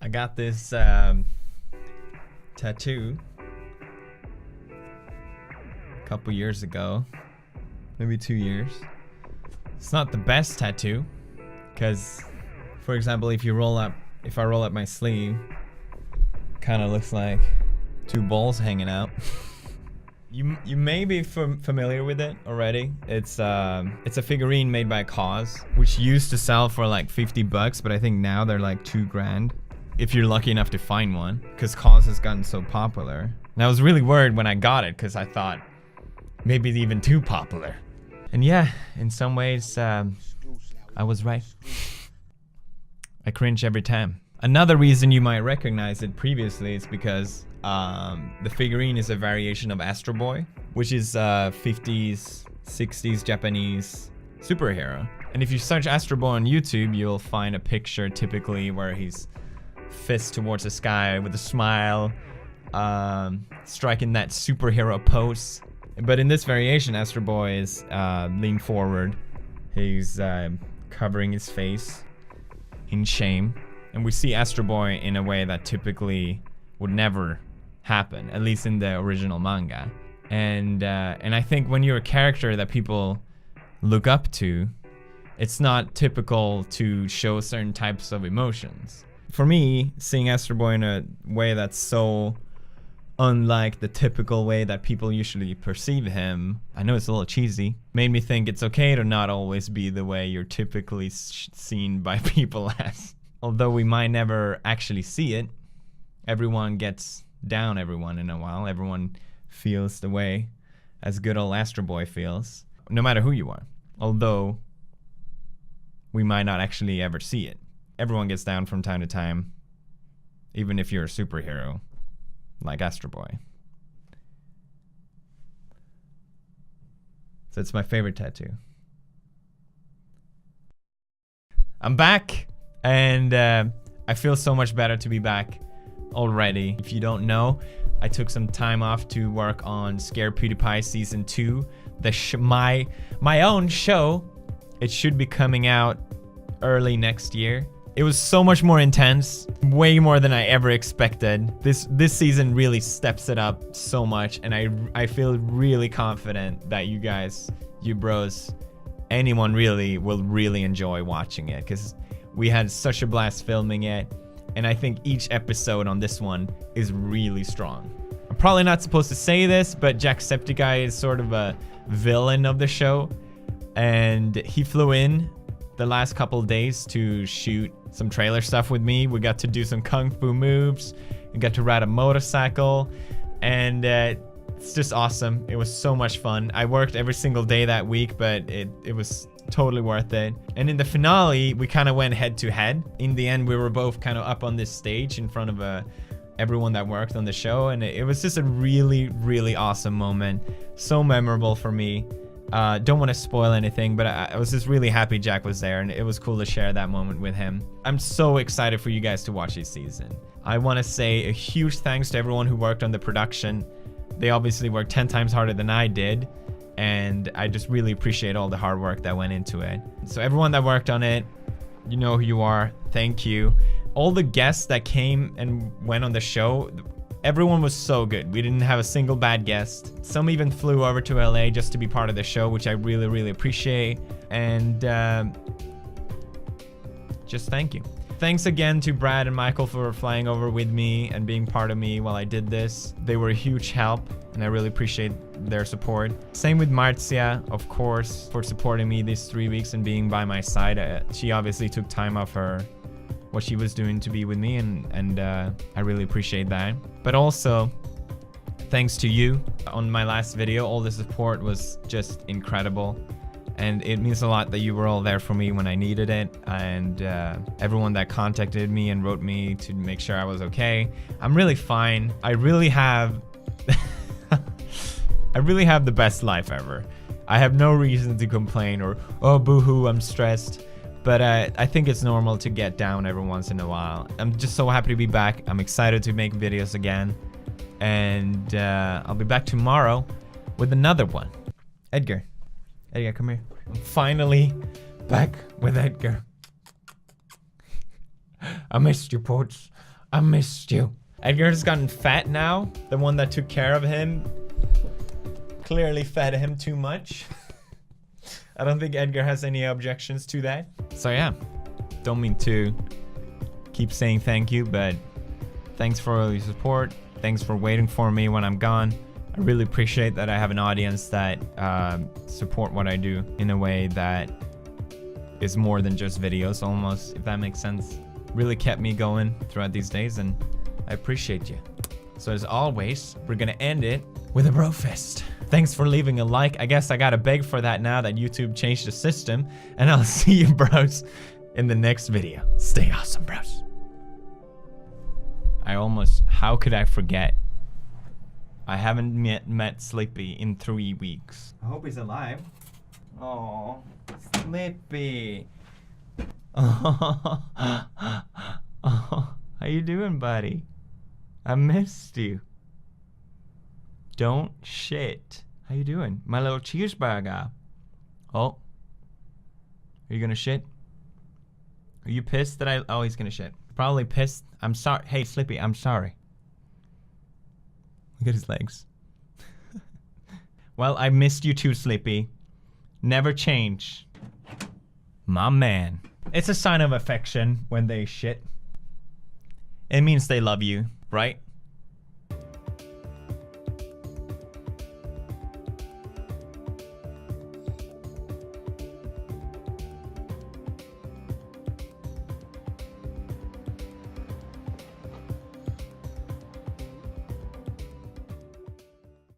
I got this tattoo a couple years ago, maybe 2 years. It's not the best tattoo, because, for example, if I roll up my sleeve, kind of looks like two balls hanging out. You may be familiar with it already. It's a figurine made by KAWS, which used to sell for like 50 bucks, but I think now they're like 2 grand. If you're lucky enough to find one, because KAWS has gotten so popular. And I was really worried when I got it, because I thought maybe it's even too popular. And yeah, in some ways, I was right. I cringe every time. Another reason you might recognize it previously is because the figurine is a variation of Astro Boy, which is 50s, 60s Japanese superhero. And if you search Astro Boy on YouTube, you'll find a picture typically where he's fist towards the sky with a smile, striking that superhero pose. But in this variation, Astro Boy is leaned forward. He's covering his face in shame. And we see Astro Boy in a way that typically would never happen, at least in the original manga. And I think when you're a character that people look up to, it's not typical to show certain types of emotions. For me, seeing Astro Boy in a way that's so unlike the typical way that people usually perceive him, I know it's a little cheesy, made me think it's okay to not always be the way you're typically seen by people as. Although we might never actually see it, everyone gets down every once in a while. Everyone feels the way as good old Astro Boy feels, no matter who you are. Although we might not actually ever see it. Everyone gets down from time to time, even if you're a superhero like Astro Boy. So it's my favorite tattoo. I'm back, and I feel so much better to be back already. If you don't know, I took some time off to work on Scare PewDiePie Season 2, my own show. It should be coming out early next year. It was so much more intense, way more than I ever expected. This season really steps it up so much, and I feel really confident that you guys, you bros, anyone really will really enjoy watching it, because we had such a blast filming it, and I think each episode on this one is really strong. I'm probably not supposed to say this, but Jacksepticeye is sort of a villain of the show, and he flew in the last couple days to shoot some trailer stuff with me. We got to do some kung fu moves, we got to ride a motorcycle, and it's just awesome. It was so much fun. I worked every single day that week, but it was totally worth it. And in the finale, we kind of went head to head. In the end, we were both kind of up on this stage in front of everyone that worked on the show, and it was just a really, really awesome moment. So memorable for me. Don't want to spoil anything, but I was just really happy Jack was there, and it was cool to share that moment with him. I'm so excited for you guys to watch this season. I want to say a huge thanks to everyone who worked on the production. They obviously worked 10 times harder than I did, and I just really appreciate all the hard work that went into it. So everyone that worked on it, you know who you are. Thank you. All the guests that came and went on the show, everyone was so good. We didn't have a single bad guest. Some even flew over to LA just to be part of the show, which I really, really appreciate. And just thank you. Thanks again to Brad and Michael for flying over with me and being part of me while I did this. They were a huge help, and I really appreciate their support. Same with Marzia, of course, for supporting me these 3 weeks and being by my side. She obviously took time off what she was doing to be with me, and I really appreciate that. But also, thanks to you. On my last video, all the support was just incredible, and it means a lot that you were all there for me when I needed it, and everyone that contacted me and wrote me to make sure I was okay. I'm really fine. I really have the best life ever. I have no reason to complain or, oh, boo-hoo, I'm stressed. But I think it's normal to get down every once in a while. I'm just so happy to be back. I'm excited to make videos again. And I'll be back tomorrow with another one. Edgar, come here. I'm finally back with Edgar. I missed you, Poach. I missed you. Edgar's gotten fat now. The one that took care of him clearly fed him too much. I don't think Edgar has any objections to that. So yeah, don't mean to keep saying thank you, but thanks for all your support. Thanks for waiting for me when I'm gone. I really appreciate that I have an audience that support what I do in a way that is more than just videos almost, if that makes sense. Really kept me going throughout these days, and I appreciate you. So as always, we're gonna end it with a bro fist. Thanks for leaving a like. I guess I gotta beg for that now that YouTube changed the system, and I'll see you bros in the next video. Stay awesome, bros. How could I forget? I haven't met Sleepy in 3 weeks. I hope he's alive. Oh, Sleepy. Oh, how you doing, buddy? I missed you. Don't shit. How you doing? My little cheeseburger. Oh. Are you gonna shit? Are you pissed that oh, he's gonna shit. Probably pissed. I'm sorry. Hey, Sleepy, I'm sorry. Look at his legs. Well, I missed you too, Sleepy. Never change. My man. It's a sign of affection when they shit. It means they love you, right?